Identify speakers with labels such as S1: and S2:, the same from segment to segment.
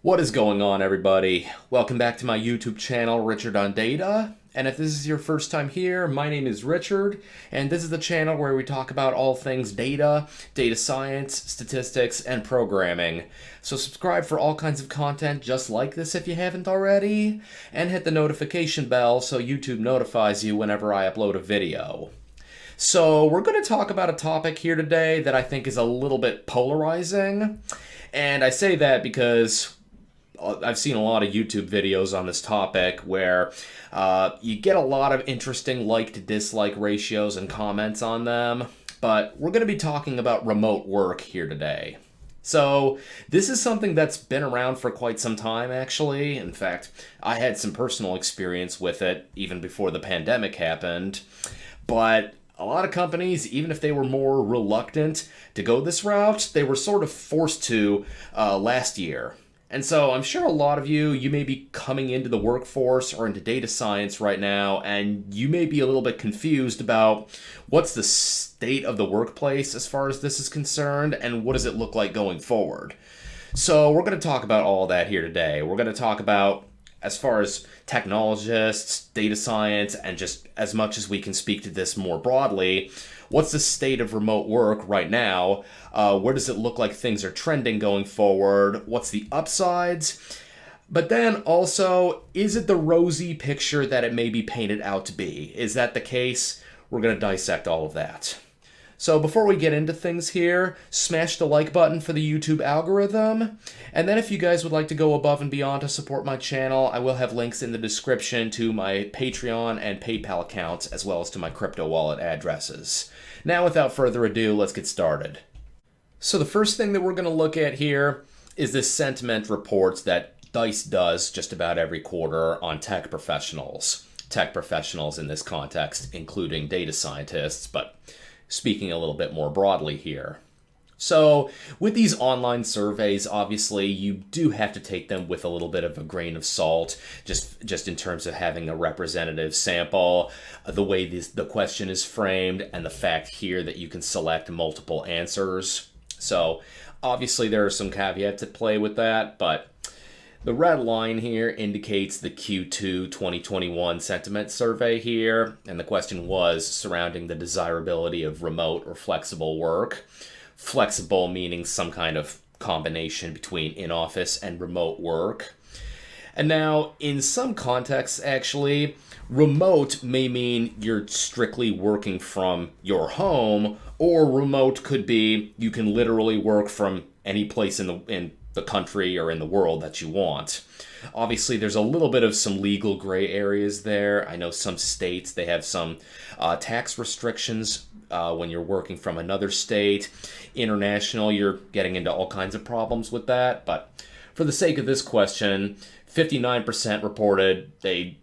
S1: What is going on, everybody? Welcome back to my YouTube channel, Richard on Data. And if this is your first time here, my name is Richard, and this is the channel where we talk about all things data, data science, statistics, and programming. So subscribe for all kinds of content just like this if you haven't already, and hit the notification bell so YouTube notifies you whenever I upload a video. So we're going to talk about a topic here today that I think is a little bit polarizing. And I say that because I've seen a lot of YouTube videos on this topic where you get a lot of interesting like to dislike ratios and comments on them, but we're going to be talking about remote work here today. So this is something that's been around for quite some time, actually. In fact, I had some personal experience with it even before the pandemic happened, but a lot of companies, even if they were more reluctant to go this route, they were sort of forced to last year. And so I'm sure a lot of you may be coming into the workforce or into data science right now, and you may be a little bit confused about what's the state of the workplace as far as this is concerned, and what does it look like going forward. So we're going to talk about all that here today. We're going to talk about as far as technologists, data science, and just as much as we can speak to this more broadly, what's the state of remote work right now? Where does it look like things are trending going forward? What's the upsides? But then also, is it the rosy picture that it may be painted out to be? Is that the case? We're going to dissect all of that. So before we get into things here, smash the like button for the YouTube algorithm. And then if you guys would like to go above and beyond to support my channel, I will have links in the description to my Patreon and PayPal accounts, as well as to my crypto wallet addresses. Now, without further ado, let's get started. So the first thing that we're going to look at here is this sentiment reports that Dice does just about every quarter on tech professionals. Tech professionals in this context, including data scientists, but speaking a little bit more broadly here. So with these online surveys, obviously you do have to take them with a little bit of a grain of salt, just in terms of having a representative sample, the way the question is framed, and the fact here that you can select multiple answers. So obviously there are some caveats at play with that, but the red line here indicates the Q2 2021 sentiment survey here, and the question was surrounding the desirability of remote or flexible work. Flexible meaning some kind of combination between in-office and remote work. And now, in some contexts, actually, remote may mean you're strictly working from your home, or remote could be you can literally work from any place in the country or in the world that you want. Obviously, there's a little bit of some legal gray areas there. I know some states, they have some tax restrictions when you're working from another state. International, you're getting into all kinds of problems with that. But for the sake of this question, 59% reported they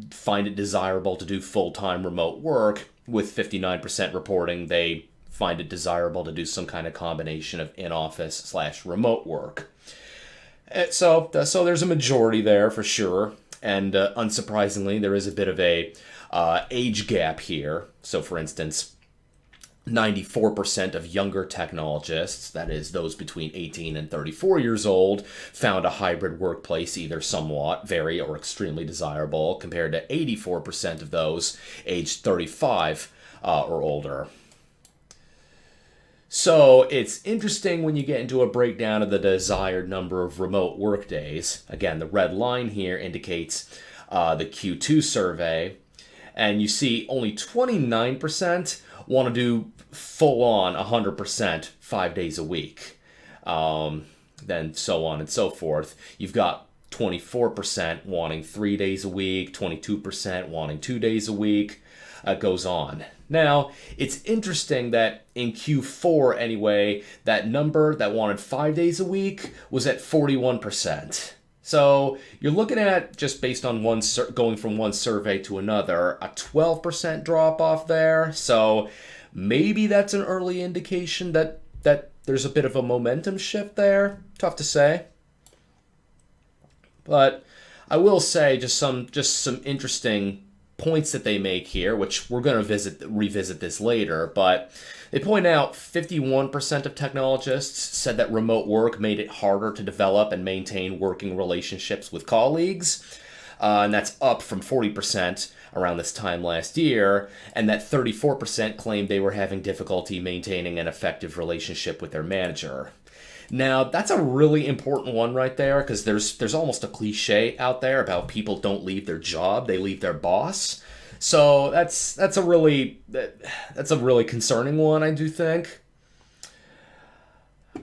S1: find it desirable to do full-time remote work, with 59% reporting they find it desirable to do some kind of combination of in-office / remote work. So there's a majority there for sure, and unsurprisingly, there is a bit of a age gap here. So for instance, 94% of younger technologists, that is those between 18 and 34 years old, found a hybrid workplace either somewhat, very, or extremely desirable, compared to 84% of those aged 35 or older. So it's interesting when you get into a breakdown of the desired number of remote work days. Again, the red line here indicates the Q2 survey, and you see only 29% want to do full-on 100% 5 days a week. Then so on and so forth. You've got 24% wanting 3 days a week, 22% wanting 2 days a week. Goes on. Now, it's interesting that in Q4 anyway, that number that wanted 5 days a week was at 41%. So you're looking at, just based on going from one survey to another, a 12% drop off there. So maybe that's an early indication that there's a bit of a momentum shift there. Tough to say. But I will say just some interesting points that they make here, which we're going to revisit this later, but they point out 51% of technologists said that remote work made it harder to develop and maintain working relationships with colleagues. And that's up from 40% around this time last year, and that 34% claimed they were having difficulty maintaining an effective relationship with their manager. Now, that's a really important one right there, because there's almost a cliche out there about people don't leave their job, they leave their boss. So that's a really concerning one, I do think.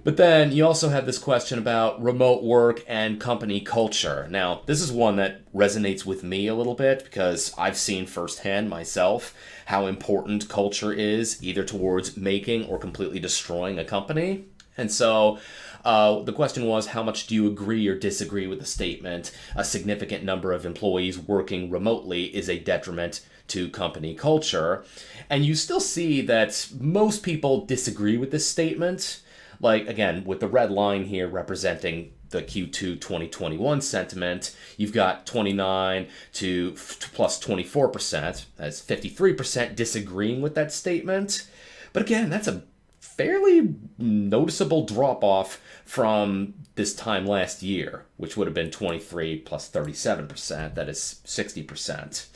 S1: But then you also have this question about remote work and company culture. Now, this is one that resonates with me a little bit because I've seen firsthand myself how important culture is, either towards making or completely destroying a company. And so the question was, how much do you agree or disagree with the statement, a significant number of employees working remotely is a detriment to company culture? And you still see that most people disagree with this statement. Like, again, with the red line here representing the Q2 2021 sentiment, you've got 29 to plus 24%. That's 53% disagreeing with that statement. But again, that's a fairly noticeable drop-off from this time last year, which would have been 23 plus 37%. That is 60%.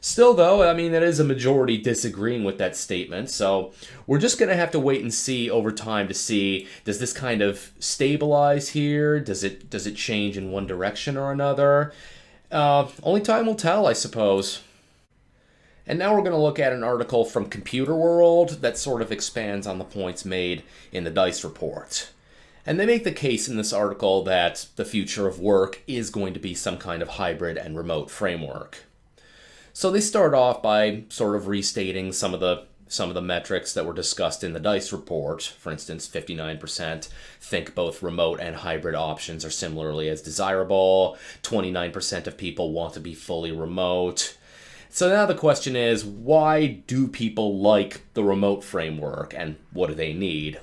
S1: Still, though, I mean, that is a majority disagreeing with that statement, so we're just going to have to wait and see over time to see, does this kind of stabilize here? Does it change in one direction or another? Only time will tell, I suppose. And now we're going to look at an article from Computer World that sort of expands on the points made in the DICE report. And they make the case in this article that the future of work is going to be some kind of hybrid and remote framework. So they start off by sort of restating some of the metrics that were discussed in the DICE report. For instance, 59% think both remote and hybrid options are similarly as desirable. 29% of people want to be fully remote. So now the question is, why do people like the remote framework, and what do they need?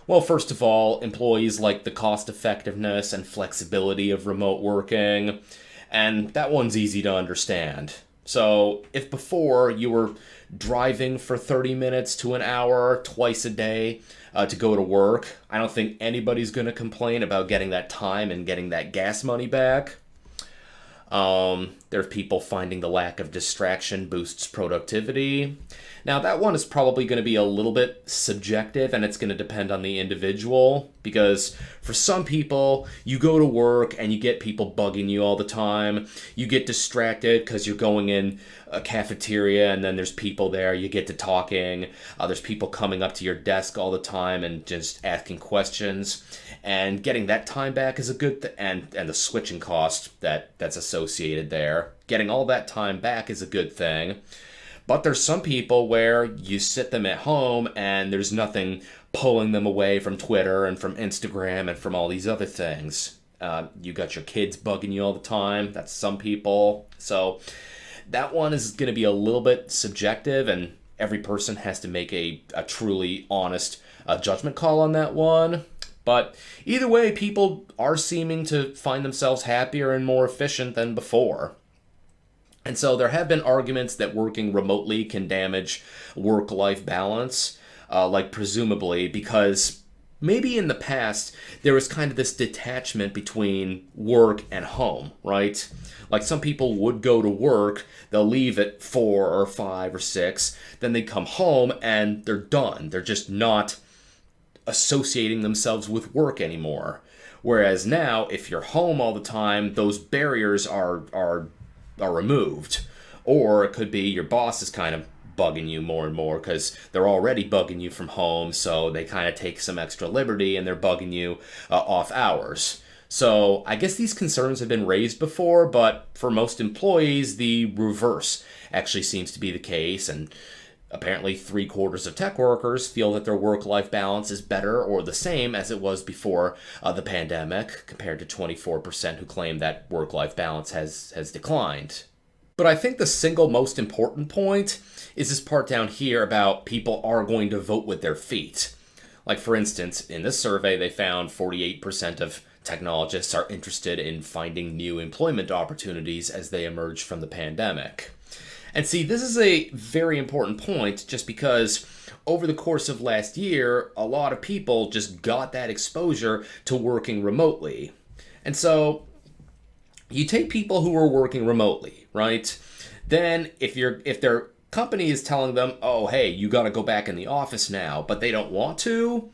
S1: Well, first of all, employees like the cost effectiveness and flexibility of remote working, and that one's easy to understand. So if before you were driving for 30 minutes to an hour twice a day to go to work, I don't think anybody's going to complain about getting that time and getting that gas money back. There's people finding the lack of distraction boosts productivity. Now, that one is probably going to be a little bit subjective, and it's going to depend on the individual, because for some people, you go to work and you get people bugging you all the time. You get distracted because you're going in a cafeteria and then there's people there. You get to talking. There's people coming up to your desk all the time and just asking questions. And getting that time back is a good and the switching cost that's associated there. Getting all that time back is a good thing. But there's some people where you sit them at home and there's nothing pulling them away from Twitter and from Instagram and from all these other things. You got your kids bugging you all the time. That's some people. So that one is going to be a little bit subjective, and every person has to make a truly honest judgment call on that one. But either way, people are seeming to find themselves happier and more efficient than before. And so there have been arguments that working remotely can damage work-life balance, like presumably because maybe in the past there was kind of this detachment between work and home, right? Like some people would go to work, they'll leave at 4 or 5 or 6, then they come home and they're done. They're just not associating themselves with work anymore. Whereas now, if you're home all the time, those barriers are removed. Or it could be your boss is kind of bugging you more and more because they're already bugging you from home, so they kind of take some extra liberty and they're bugging you off hours. So I guess these concerns have been raised before, but for most employees, the reverse actually seems to be the case, and apparently 3/4 of tech workers feel that their work-life balance is better or the same as it was before the pandemic, compared to 24% who claim that work-life balance has declined. But I think the single most important point is this part down here about people are going to vote with their feet. Like, for instance, in this survey, they found 48% of technologists are interested in finding new employment opportunities as they emerge from the pandemic. And see, this is a very important point just because over the course of last year, a lot of people just got that exposure to working remotely. And so you take people who are working remotely, right? Then if their company is telling them, "Oh, hey, you got to go back in the office now," but they don't want to,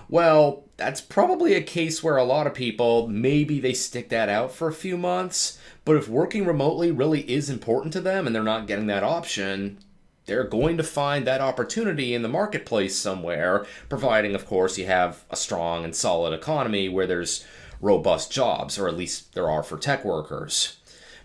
S1: well, that's probably a case where a lot of people, maybe they stick that out for a few months. But if working remotely really is important to them and they're not getting that option, they're going to find that opportunity in the marketplace somewhere, providing, of course, you have a strong and solid economy where there's robust jobs, or at least there are for tech workers.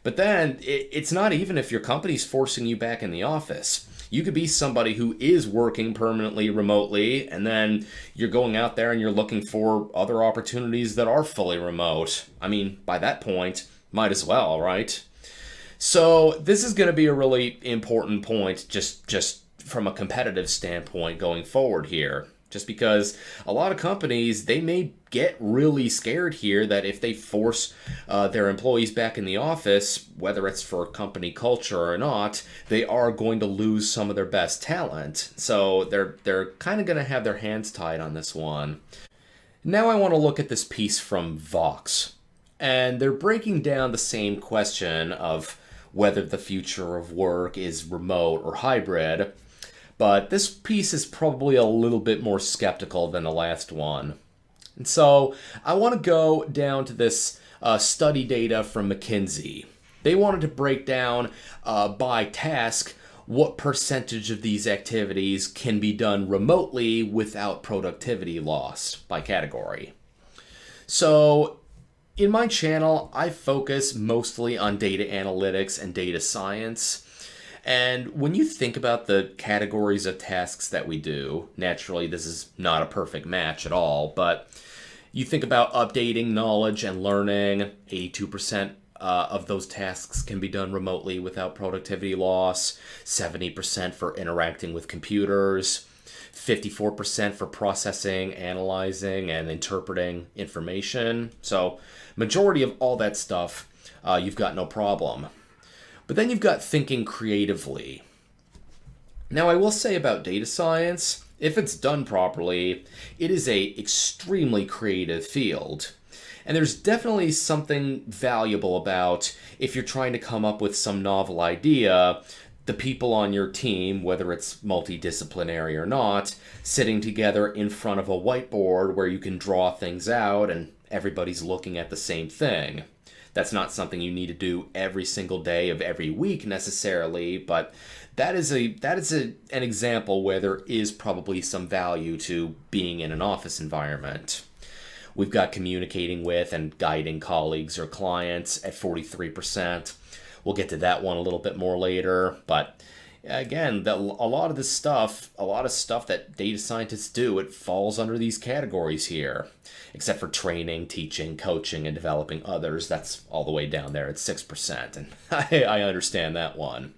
S1: But then it's not even if your company's forcing you back in the office. You could be somebody who is working permanently remotely, and then you're going out there and you're looking for other opportunities that are fully remote. I mean, by that point, might as well, right? So this is going to be a really important point just from a competitive standpoint going forward here. Just because a lot of companies, they may get really scared here that if they force their employees back in the office, whether it's for company culture or not, they are going to lose some of their best talent. So they're kind of going to have their hands tied on this one. Now I want to look at this piece from Vox. And they're breaking down the same question of whether the future of work is remote or hybrid. But this piece is probably a little bit more skeptical than the last one. And so I want to go down to this study data from McKinsey. They wanted to break down by task what percentage of these activities can be done remotely without productivity loss by category. So in my channel, I focus mostly on data analytics and data science. And when you think about the categories of tasks that we do, naturally this is not a perfect match at all, but you think about updating knowledge and learning, 82% of those tasks can be done remotely without productivity loss, 70% for interacting with computers, 54% for processing, analyzing, and interpreting information. So majority of all that stuff, you've got no problem. But then you've got thinking creatively. Now, I will say about data science, if it's done properly, it is a extremely creative field. And there's definitely something valuable about if you're trying to come up with some novel idea, the people on your team, whether it's multidisciplinary or not, sitting together in front of a whiteboard where you can draw things out and everybody's looking at the same thing. That's not something you need to do every single day of every week necessarily, but that is an example where there is probably some value to being in an office environment. We've got communicating with and guiding colleagues or clients at 43%. We'll get to that one a little bit more later, but again, a lot of stuff that data scientists do, it falls under these categories here. Except for training, teaching, coaching, and developing others, that's all the way down there at 6%, and I understand that one.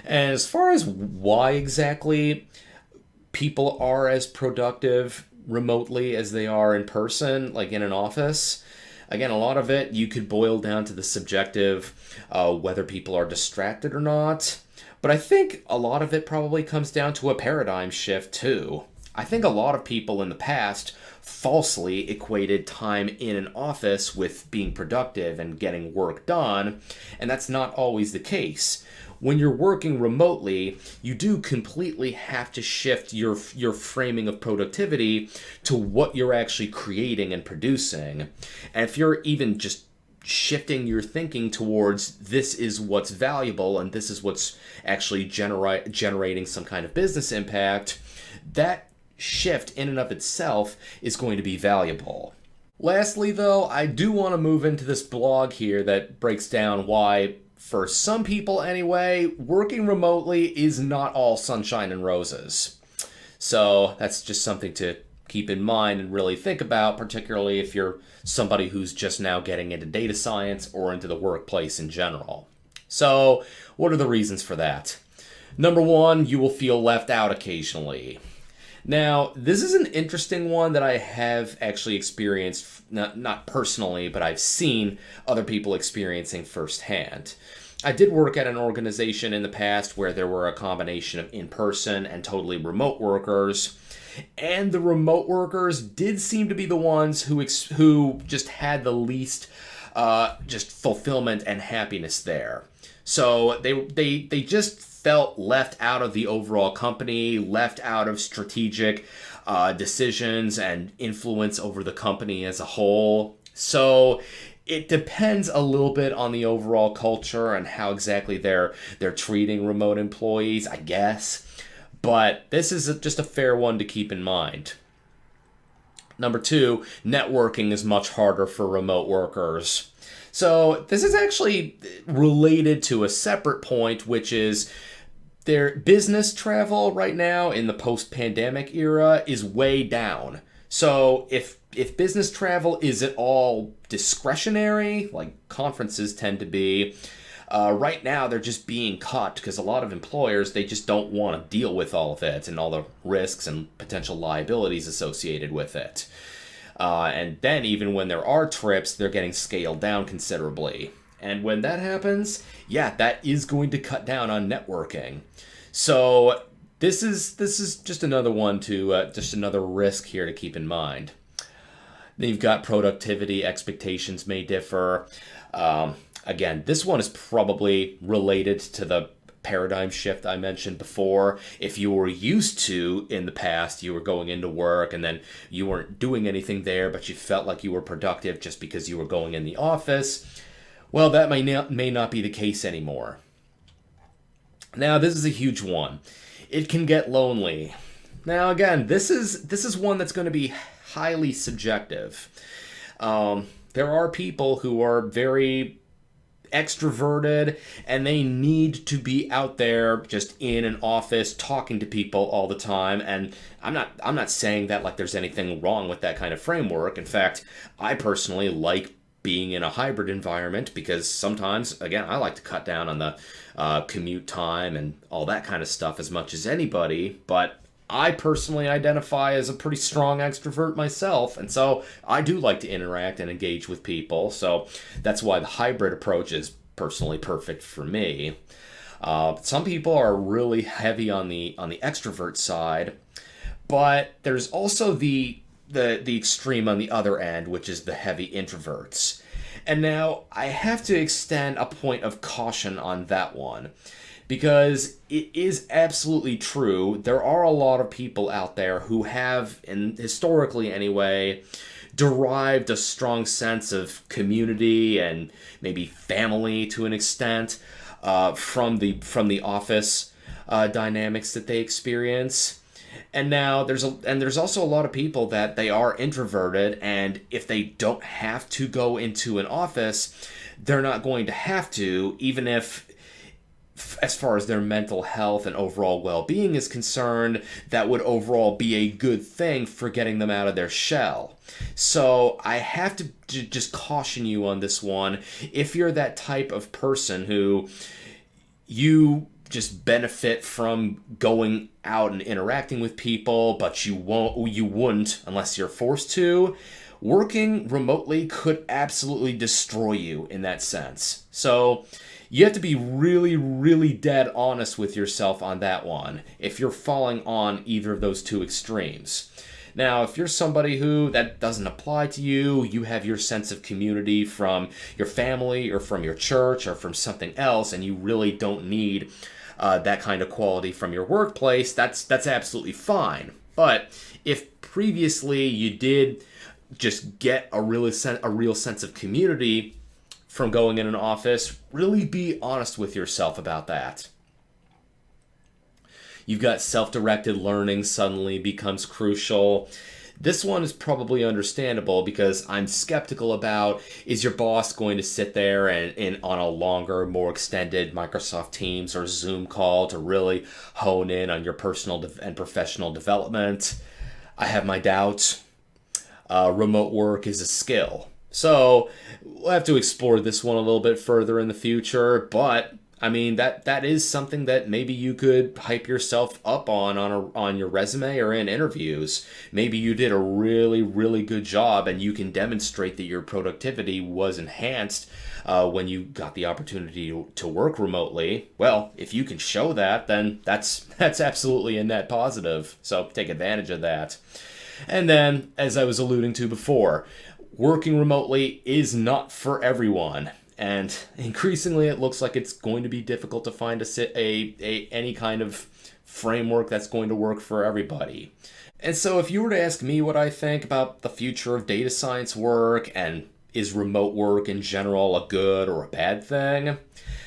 S1: And as far as why exactly people are as productive remotely as they are in person, like in an office, again, a lot of it you could boil down to the subjective, whether people are distracted or not. But I think a lot of it probably comes down to a paradigm shift too. I think a lot of people in the past falsely equated time in an office with being productive and getting work done, and that's not always the case. When you're working remotely, you do completely have to shift your framing of productivity to what you're actually creating and producing. And if you're even just shifting your thinking towards this is what's valuable and this is what's actually generating some kind of business impact, that shift in and of itself is going to be valuable. Lastly, though, I do want to move into this blog here that breaks down why, for some people anyway, working remotely is not all sunshine and roses. So that's just something to keep in mind and really think about, particularly if you're somebody who's just now getting into data science or into the workplace in general. So what are the reasons for that? Number one, you will feel left out occasionally. Now, this is an interesting one that I have actually experienced, not personally, but I've seen other people experiencing firsthand. I did work at an organization in the past where there were a combination of in-person and totally remote workers. And the remote workers did seem to be the ones who just had the least just fulfillment and happiness there. So they just felt left out of the overall company, left out of strategic decisions and influence over the company as a whole. So it depends a little bit on the overall culture and how exactly they're treating remote employees, I guess. But this is just a fair one to keep in mind. Number two, networking is much harder for remote workers. So this is actually related to a separate point, which is their business travel right now in the post-pandemic era is way down. So if business travel is at all discretionary, like conferences tend to be, right now they're just being cut because a lot of employers, they just don't want to deal with all of it and all the risks and potential liabilities associated with it. And then even when there are trips, they're getting scaled down considerably. And when that happens, yeah, that is going to cut down on networking. So this is just another one to just another risk here to keep in mind. Then you've got productivity expectations may differ. Again, this one is probably related to the paradigm shift I mentioned before. If you were used to, in the past, you were going into work and then you weren't doing anything there, but you felt like you were productive just because you were going in the office, well, that may not be the case anymore. Now, this is a huge one. It can get lonely. Now, again, this is one that's going to be highly subjective. There are people who are very extroverted and they need to be out there just in an office talking to people all the time, and I'm not saying that like there's anything wrong with that kind of framework. In fact, I personally like being in a hybrid environment because sometimes, again, I like to cut down on the commute time and all that kind of stuff as much as anybody, but I personally identify as a pretty strong extrovert myself, and so I do like to interact and engage with people, so that's why the hybrid approach is personally perfect for me. Some people are really heavy on the extrovert side, but there's also the extreme on the other end, which is the heavy introverts. And now I have to extend a point of caution on that one, because it is absolutely true. There are a lot of people out there who have, and historically anyway, derived a strong sense of community and maybe family to an extent from the office dynamics that they experience. And now there's also a lot of people that they are introverted, and if they don't have to go into an office, they're not going to have to, even if, as far as their mental health and overall well-being is concerned, that would overall be a good thing for getting them out of their shell. So I have to just caution you on this one. If you're that type of person who you just benefit from going out and interacting with people, but you wouldn't unless you're forced to, working remotely could absolutely destroy you in that sense. So you have to be really, really dead honest with yourself on that one if you're falling on either of those two extremes. Now, if you're somebody who that doesn't apply to you, you have your sense of community from your family or from your church or from something else, and you really don't need that kind of quality from your workplace, that's absolutely fine. But if previously you did just get a real sense of community from going in an office, really be honest with yourself about that. You've got self-directed learning suddenly becomes crucial. This one is probably understandable because I'm skeptical about, is your boss going to sit there and on a longer, more extended Microsoft Teams or Zoom call to really hone in on your personal and professional development? I have my doubts. Remote work is a skill. So we'll have to explore this one a little bit further in the future, but I mean, that is something that maybe you could hype yourself up on your resume or in interviews. Maybe you did a really, really good job and you can demonstrate that your productivity was enhanced when you got the opportunity to work remotely. Well, if you can show that, then that's absolutely a net positive. So take advantage of that. And then, as I was alluding to before, working remotely is not for everyone. And increasingly, it looks like it's going to be difficult to find any kind of framework that's going to work for everybody. And so if you were to ask me what I think about the future of data science work and is remote work in general a good or a bad thing,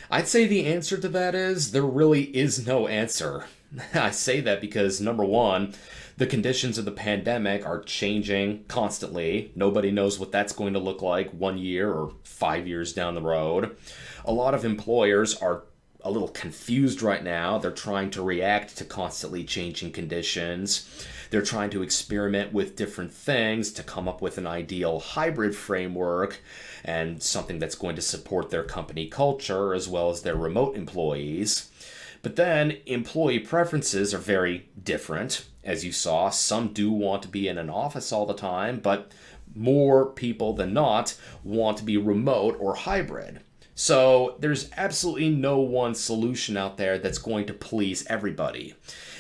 S1: I'd say the answer to that is there really is no answer. I say that because, number one, the conditions of the pandemic are changing constantly. Nobody knows what that's going to look like 1 year or 5 years down the road. A lot of employers are a little confused right now. They're trying to react to constantly changing conditions. They're trying to experiment with different things to come up with an ideal hybrid framework and something that's going to support their company culture as well as their remote employees. But then employee preferences are very different. As you saw, some do want to be in an office all the time, but more people than not want to be remote or hybrid. So there's absolutely no one solution out there that's going to please everybody.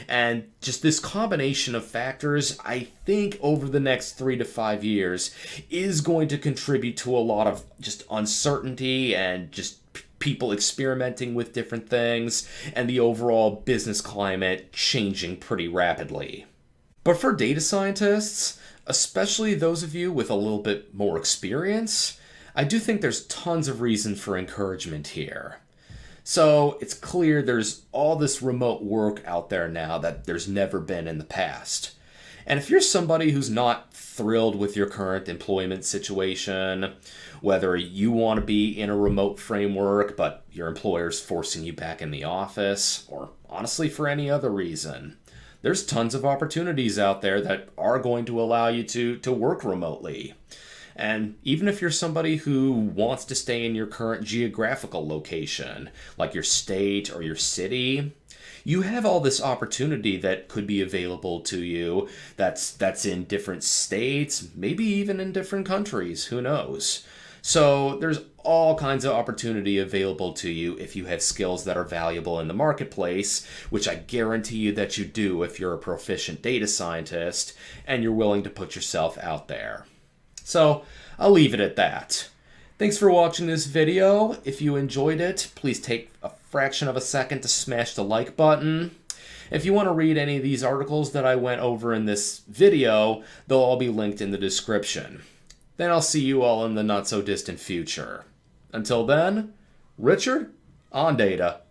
S1: And just this combination of factors, I think over the next 3 to 5 years is going to contribute to a lot of just uncertainty and just people experimenting with different things and the overall business climate changing pretty rapidly. But for data scientists, especially those of you with a little bit more experience, I do think there's tons of reason for encouragement here. So it's clear there's all this remote work out there now that there's never been in the past. And if you're somebody who's not thrilled with your current employment situation, whether you want to be in a remote framework but your employer's forcing you back in the office, or honestly for any other reason, there's tons of opportunities out there that are going to allow you to work remotely. And even if you're somebody who wants to stay in your current geographical location, like your state or your city, you have all this opportunity that could be available to you that's in different states, maybe even in different countries, who knows. So there's all kinds of opportunity available to you if you have skills that are valuable in the marketplace, which I guarantee you that you do if you're a proficient data scientist and you're willing to put yourself out there. So I'll leave it at that. Thanks for watching this video. If you enjoyed it, please take a fraction of a second to smash the like button. If you want to read any of these articles that I went over in this video, they'll all be linked in the description. Then I'll see you all in the not so distant future. Until then, Richard on Data.